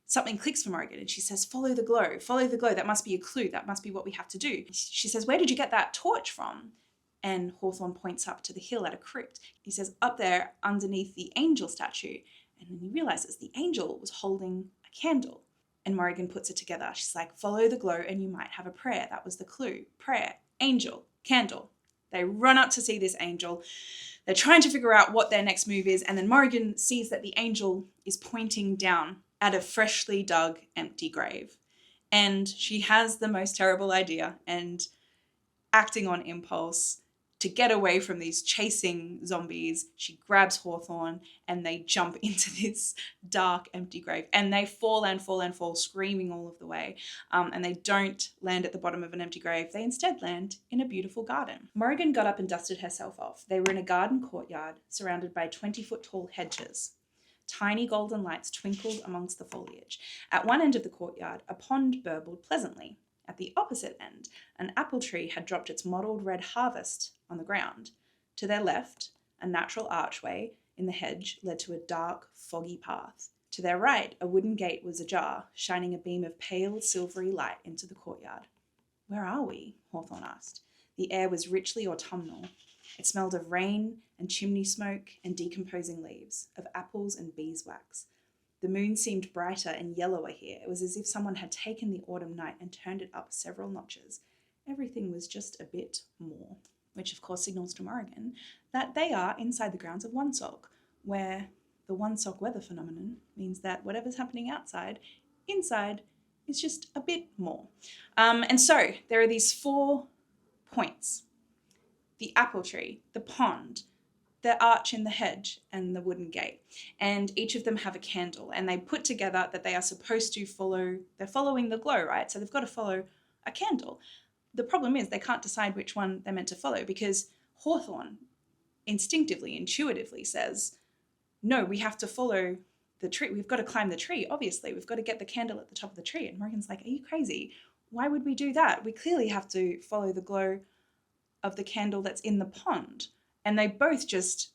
something clicks for Morrigan, and she says, follow the glow, that must be a clue, that must be what we have to do. She says, where did you get that torch from? And Hawthorne points up to the hill at a crypt. He says, up there underneath the angel statue. And then he realizes the angel was holding a candle. And Morrigan puts it together. She's like, follow the glow and you might have a prayer. That was the clue. Prayer, angel, candle. They run up to see this angel. They're trying to figure out what their next move is. And then Morrigan sees that the angel is pointing down at a freshly dug empty grave. And she has the most terrible idea, and acting on impulse to get away from these chasing zombies, she grabs Hawthorne and they jump into this dark, empty grave. And they fall and fall and fall, screaming all of the way. And they don't land at the bottom of an empty grave. They instead land in a beautiful garden. Morrigan got up and dusted herself off. They were in a garden courtyard surrounded by 20-foot-tall hedges. Tiny golden lights twinkled amongst the foliage. At one end of the courtyard, a pond burbled pleasantly. At the opposite end, an apple tree had dropped its mottled red harvest on the ground. To their left, a natural archway in the hedge led to a dark, foggy path. To their right, a wooden gate was ajar, shining a beam of pale, silvery light into the courtyard. Where are we? Hawthorne asked. The air was richly autumnal. It smelled of rain and chimney smoke and decomposing leaves, of apples and beeswax. The moon seemed brighter and yellower here. It was as if someone had taken the autumn night and turned it up several notches. Everything was just a bit more, which of course signals to Morrigan that they are inside the grounds of Woonsock, where the Woonsock weather phenomenon means that whatever's happening outside, inside is just a bit more. And so there are these 4 points: the apple tree, the pond, the arch in the hedge, and the wooden gate. And each of them have a candle, and they put together that they are supposed to follow, they're following the glow, right? So they've got to follow a candle. The problem is they can't decide which one they're meant to follow, because Hawthorne instinctively, intuitively says, no, we have to follow the tree. We've got to climb the tree, obviously. We've got to get the candle at the top of the tree. And Morrigan's like, are you crazy? Why would we do that? We clearly have to follow the glow of the candle that's in the pond. And they both just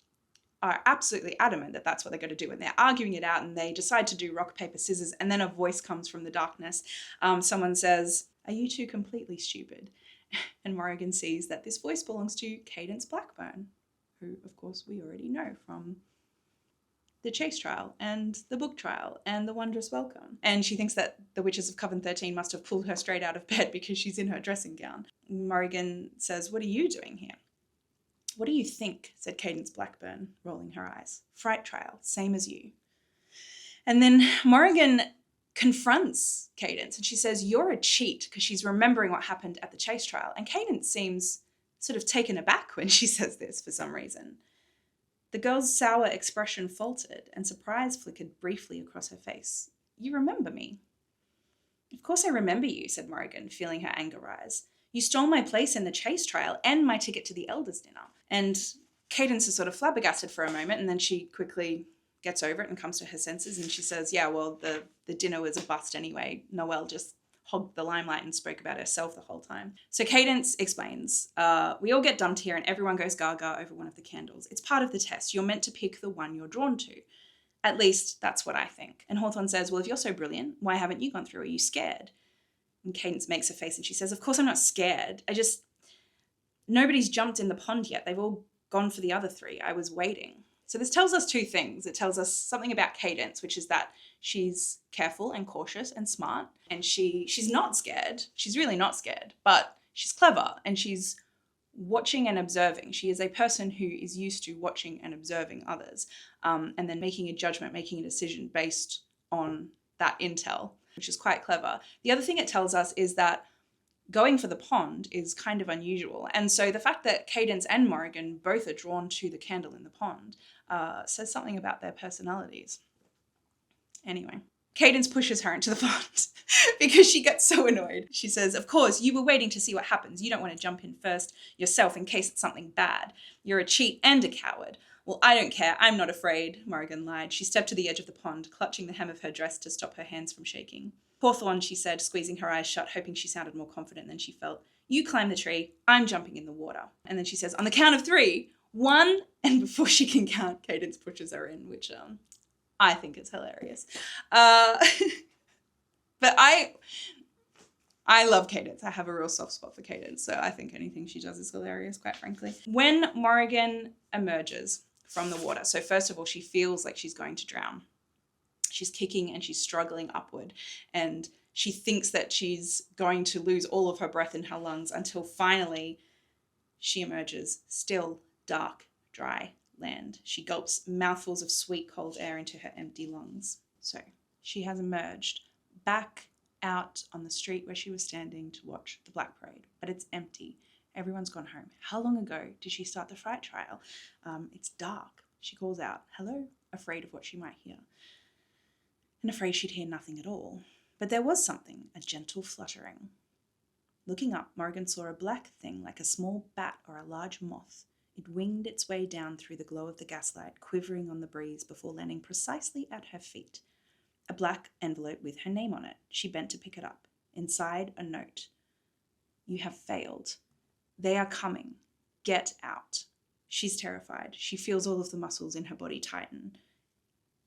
are absolutely adamant that that's what they're going to do. And they're arguing it out, and they decide to do rock, paper, scissors. And then a voice comes from the darkness. Someone says, are you two completely stupid? And Morrigan sees that this voice belongs to Cadence Blackburn, who, of course, we already know from the chase trial and the book trial and the wondrous welcome. And she thinks that the witches of Coven 13 must have pulled her straight out of bed because she's in her dressing gown. Morrigan says, what are you doing here? What do you think? Said Cadence Blackburn, rolling her eyes. Fright trial, same as you. And then Morrigan confronts Cadence and she says, you're a cheat, because she's remembering what happened at the chase trial. And Cadence seems sort of taken aback when she says this for some reason. The girl's sour expression faltered, and surprise flickered briefly across her face. You remember me? Of course I remember you, said Morrigan, feeling her anger rise. You stole my place in the chase trial and my ticket to the elders' dinner. And Cadence is sort of flabbergasted for a moment, and then she quickly gets over it and comes to her senses, and she says, yeah, well, the dinner was a bust anyway. Noelle just hogged the limelight and spoke about herself the whole time. So Cadence explains, we all get dumped here and everyone goes gaga over one of the candles. It's part of the test. You're meant to pick the one you're drawn to. At least that's what I think. And Hawthorne says, well, if you're so brilliant, why haven't you gone through? Are you scared? And Cadence makes a face and she says, of course I'm not scared. Nobody's jumped in the pond yet. They've all gone for the other three. I was waiting. So this tells us two things. It tells us something about Cadence, which is that she's careful and cautious and smart, and she's not scared. She's really not scared, but she's clever and she's watching and observing. She is a person who is used to watching and observing others, and then making a judgment, making a decision based on that intel, which is quite clever. The other thing it tells us is that going for the pond is kind of unusual. And so the fact that Cadence and Morrigan both are drawn to the candle in the pond says something about their personalities. Anyway, Cadence pushes her into the pond because she gets so annoyed. She says, of course, you were waiting to see what happens. You don't want to jump in first yourself in case it's something bad. You're a cheat and a coward. Well, I don't care. I'm not afraid, Morrigan lied. She stepped to the edge of the pond, clutching the hem of her dress to stop her hands from shaking. Hawthorne, she said, squeezing her eyes shut, hoping she sounded more confident than she felt. You climb the tree, I'm jumping in the water. And then she says, on the count of 3, 1, and before she can count, Cadence pushes her in, which I think is hilarious. But I love Cadence. I have a real soft spot for Cadence, so I think anything she does is hilarious, quite frankly. When Morrigan emerges from the water, so first of all, she feels like she's going to drown. She's kicking and she's struggling upward, and she thinks that she's going to lose all of her breath in her lungs until finally she emerges, still, dark, dry land. She gulps mouthfuls of sweet cold air into her empty lungs. So she has emerged back out on the street where she was standing to watch the Black Parade, but it's empty. Everyone's gone home. How long ago did she start the fright trial? It's dark. She calls out, hello, afraid of what she might hear. And afraid she'd hear nothing at all. But there was something, a gentle fluttering. Looking up, Morrigan saw a black thing like a small bat or a large moth. It winged its way down through the glow of the gaslight, quivering on the breeze before landing precisely at her feet. A black envelope with her name on it. She bent to pick it up. Inside, a note. You have failed. They are coming. Get out. She's terrified. She feels all of the muscles in her body tighten.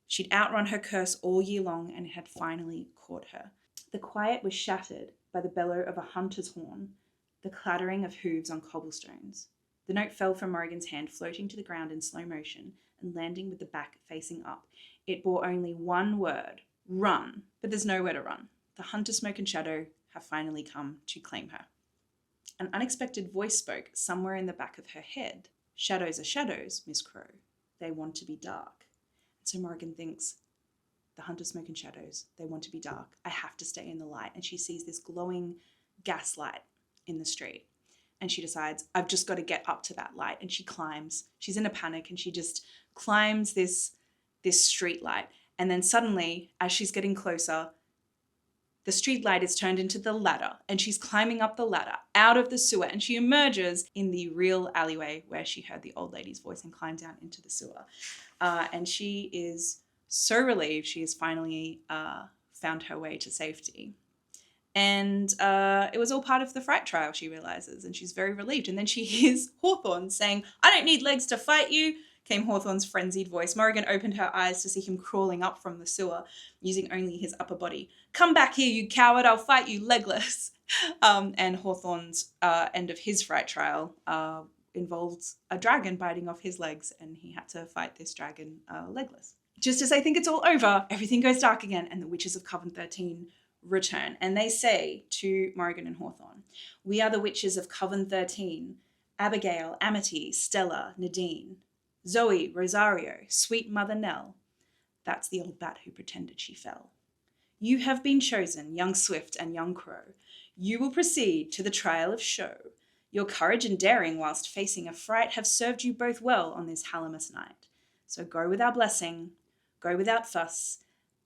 She'd outrun her curse all year long, and it had finally caught her. The quiet was shattered by the bellow of a hunter's horn, the clattering of hooves on cobblestones. The note fell from Morrigan's hand, floating to the ground in slow motion and landing with the back facing up. It bore only one word, run, but there's nowhere to run. The hunter, smoke and shadow have finally come to claim her. An unexpected voice spoke somewhere in the back of her head. Shadows are shadows, Miss Crow. They want to be dark. So Morrigan thinks, the hunter, smoke and shadows, they want to be dark. I have to stay in the light. And she sees this glowing gaslight in the street. And she decides, I've just got to get up to that light. And she climbs. She's in a panic and she just climbs this street light. And then suddenly, as she's getting closer, the street light is turned into the ladder. And she's climbing up the ladder out of the sewer. And she emerges in the real alleyway where she heard the old lady's voice and climbed down into the sewer. And she is so relieved she has finally found her way to safety. And it was all part of the fright trial, she realizes, and she's very relieved. And then she hears Hawthorne saying, I don't need legs to fight you, came Hawthorne's frenzied voice. Morrigan opened her eyes to see him crawling up from the sewer, using only his upper body. Come back here, you coward, I'll fight you legless. And Hawthorne's end of his fright trial involved a dragon biting off his legs, and he had to fight this dragon legless. Just as I think it's all over, everything goes dark again, and the witches of Coven 13 return. And they say to Morrigan and Hawthorne, we are the witches of Coven 13, Abigail, Amity, Stella, Nadine, Zoe, Rosario, sweet Mother Nell. That's the old bat who pretended she fell. You have been chosen, young Swift and young Crow. You will proceed to the trial of show. Your courage and daring whilst facing a fright have served you both well on this Hallowmas night. So go with our blessing, go without fuss,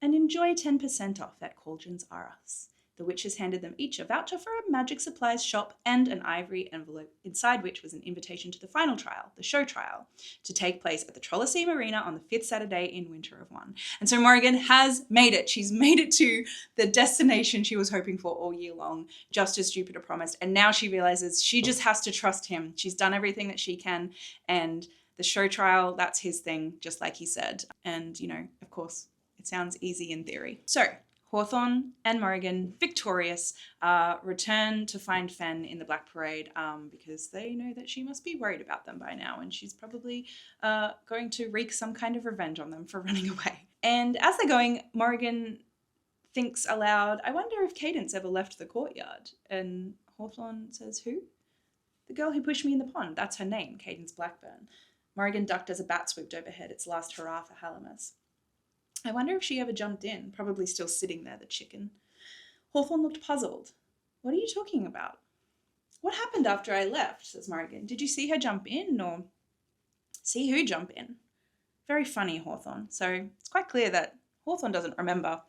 and enjoy 10% off at Cauldrons R Us. The witches handed them each a voucher for a magic supplies shop and an ivory envelope, inside which was an invitation to the final trial, the show trial, to take place at the Trolloseum Arena on the 5th Saturday in Winter of One. And so Morrigan has made it. She's made it to the destination she was hoping for all year long, just as Jupiter promised. And now she realizes she just has to trust him. She's done everything that she can, and the show trial, that's his thing, just like he said. And, of course, it sounds easy in theory. So Hawthorne and Morrigan, victorious, return to find Fen in the Black Parade because they know that she must be worried about them by now, and she's probably going to wreak some kind of revenge on them for running away. And as they're going, Morrigan thinks aloud, I wonder if Cadence ever left the courtyard. And Hawthorne says, who? The girl who pushed me in the pond. That's her name, Cadence Blackburn. Morrigan ducked as a bat swooped overhead, its last hurrah for Halamus. I wonder if she ever jumped in, probably still sitting there, the chicken. Hawthorne looked puzzled. What are you talking about? What happened after I left, says Morrigan. Did you see her jump in, or see who jump in? Very funny, Hawthorne. So it's quite clear that Hawthorne doesn't remember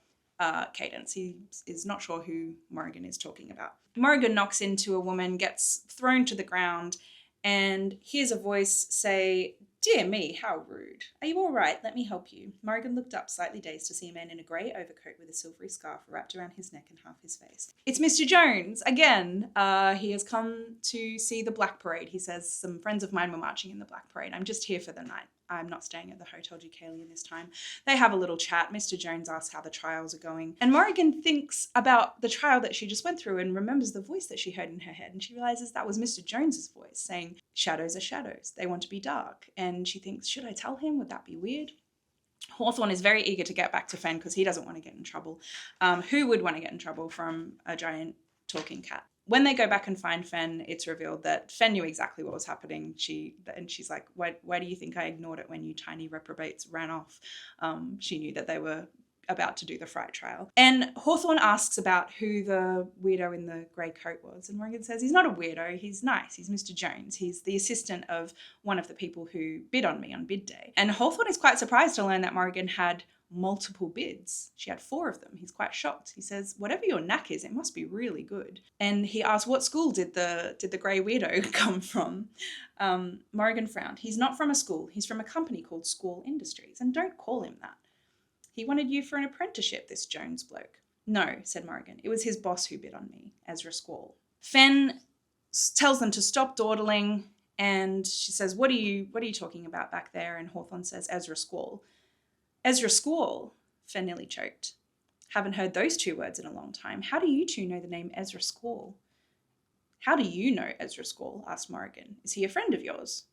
Cadence. He is not sure who Morrigan is talking about. Morrigan knocks into a woman, gets thrown to the ground, and hears a voice say, Dear me, how rude. Are you all right? Let me help you. Morrigan looked up, slightly dazed, to see a man in a grey overcoat with a silvery scarf wrapped around his neck and half his face. It's Mr. Jones, again. He has come to see the Black Parade. He says, some friends of mine were marching in the Black Parade. I'm just here for the night. I'm not staying at the Hotel Deucalion this time. They have a little chat. Mr. Jones asks how the trials are going. And Morrigan thinks about the trial that she just went through and remembers the voice that she heard in her head. And she realizes that was Mr. Jones's voice saying, shadows are shadows. They want to be dark. And she thinks, should I tell him? Would that be weird? Hawthorne is very eager to get back to Fen because he doesn't want to get in trouble. Who would want to get in trouble from a giant talking cat? When they go back and find Fen, it's revealed that Fen knew exactly what was happening. She's like, why do you think I ignored it when you tiny reprobates ran off? She knew that they were about to do the fright trial. And Hawthorne asks about who the weirdo in the grey coat was. And Morrigan says, he's not a weirdo, he's nice. He's Mr. Jones. He's the assistant of one of the people who bid on me on bid day. And Hawthorne is quite surprised to learn that Morrigan had multiple bids. She had 4 of them. He's quite shocked. He says, whatever your knack is, it must be really good. And he asks, what school did the grey weirdo come from? Morrigan frowned. He's not from a school. He's from a company called Squall Industries. And don't call him that. He wanted you for an apprenticeship, this Jones bloke. No, said Morrigan. It was his boss who bid on me, Ezra Squall. Fen tells them to stop dawdling, and she says, what are you talking about back there? And Hawthorne says, Ezra Squall. Ezra Squall, Fen nearly choked. Haven't heard those 2 words in a long time. How do you 2 know the name Ezra Squall? How do you know Ezra Squall? Asked Morrigan. Is he a friend of yours?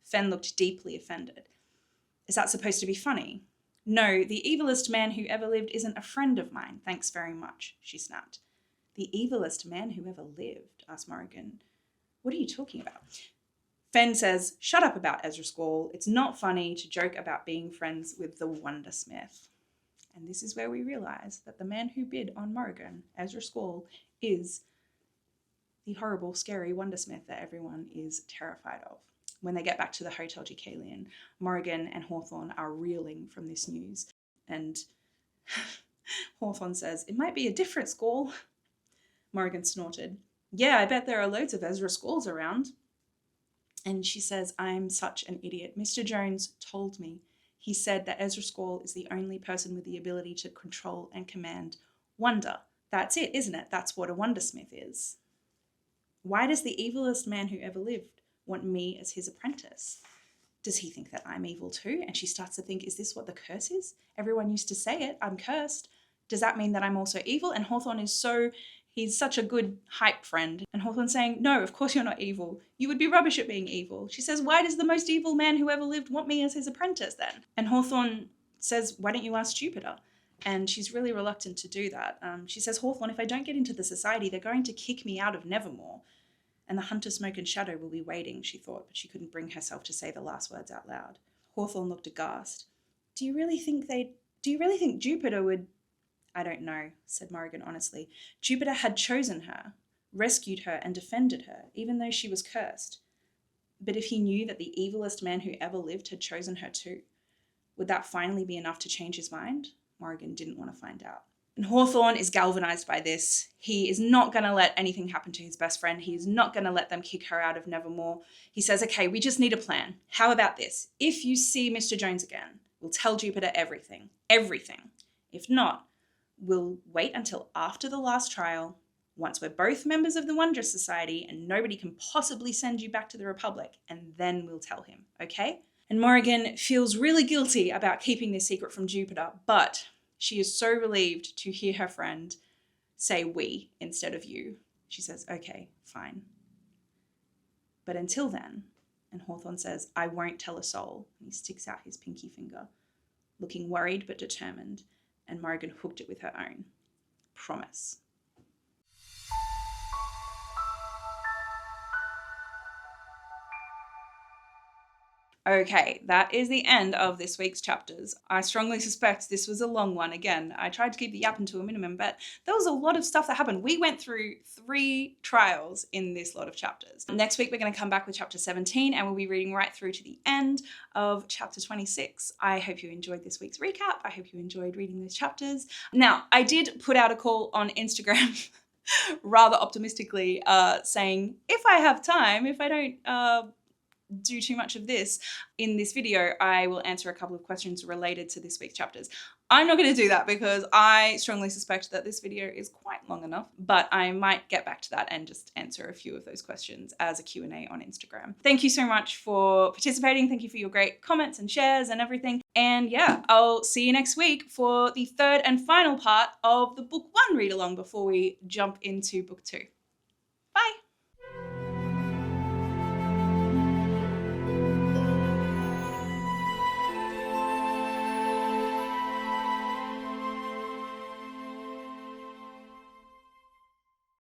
Fen looked deeply offended. Is that supposed to be funny? No, the evilest man who ever lived isn't a friend of mine, thanks very much, she snapped. The evilest man who ever lived? Asked Morrigan. What are you talking about? Fen says, shut up about Ezra Squall. It's not funny to joke about being friends with the Wondersmith. And this is where we realise that the man who bid on Morrigan, Ezra Squall, is the horrible, scary Wondersmith that everyone is terrified of. When they get back to the Hotel Deucalion, Morrigan and Hawthorne are reeling from this news. And Hawthorne says, it might be a different Squall. Morrigan snorted. Yeah, I bet there are loads of Ezra Squalls around. And she says, I'm such an idiot. Mr. Jones told me. He said that Ezra Squall is the only person with the ability to control and command wonder. That's it, isn't it? That's what a Wondersmith is. Why does the evilest man who ever lived want me as his apprentice? Does he think that I'm evil too? And she starts to think, is this what the curse is? Everyone used to say it, I'm cursed. Does that mean that I'm also evil? And Hawthorne he's such a good hype friend. And Hawthorne's saying, no, of course you're not evil. You would be rubbish at being evil. She says, why does the most evil man who ever lived want me as his apprentice then? And Hawthorne says, why don't you ask Jupiter? And she's really reluctant to do that. She says, Hawthorne, if I don't get into the society, they're going to kick me out of Nevermoor. And the hunter, smoke and shadow will be waiting, she thought, but she couldn't bring herself to say the last words out loud. Hawthorne looked aghast. Do you really think Jupiter would... I don't know, said Morrigan honestly. Jupiter had chosen her, rescued her and defended her, even though she was cursed. But if he knew that the evilest man who ever lived had chosen her too, Would that finally be enough to change his mind? Morrigan didn't want to find out. And Hawthorne is galvanized by this. He is not going to let anything happen to his best friend. He is not going to let them kick her out of Nevermoor. He says, okay, we just need a plan. How about this? If you see Mr. Jones again, we'll tell Jupiter everything. Everything. If not, we'll wait until after the last trial, once we're both members of the Wondrous Society and nobody can possibly send you back to the Republic, and then we'll tell him, okay? And Morrigan feels really guilty about keeping this secret from Jupiter, but she is so relieved to hear her friend say we instead of you. She says, okay, fine. But until then, and Hawthorne says, I won't tell a soul. And he sticks out his pinky finger, looking worried but determined, and Morrigan hooked it with her own. Promise. Okay, that is the end of this week's chapters. I strongly suspect this was a long one. Again, I tried to keep the yapping to a minimum, but there was a lot of stuff that happened. We went through 3 trials in this lot of chapters. Next week, we're going to come back with chapter 17, and we'll be reading right through to the end of chapter 26. I hope you enjoyed this week's recap. I hope you enjoyed reading those chapters. Now, I did put out a call on Instagram rather optimistically saying, if I have time, if I don't do too much of this in this video, I will answer a couple of questions related to this week's chapters. I'm not going to do that because I strongly suspect that this video is quite long enough, but I might get back to that and just answer a few of those questions as a Q&A on Instagram. Thank you so much for participating. Thank you for your great comments and shares and everything. And yeah, I'll see you next week for the 3rd and final part of the book 1 read along before we jump into book 2.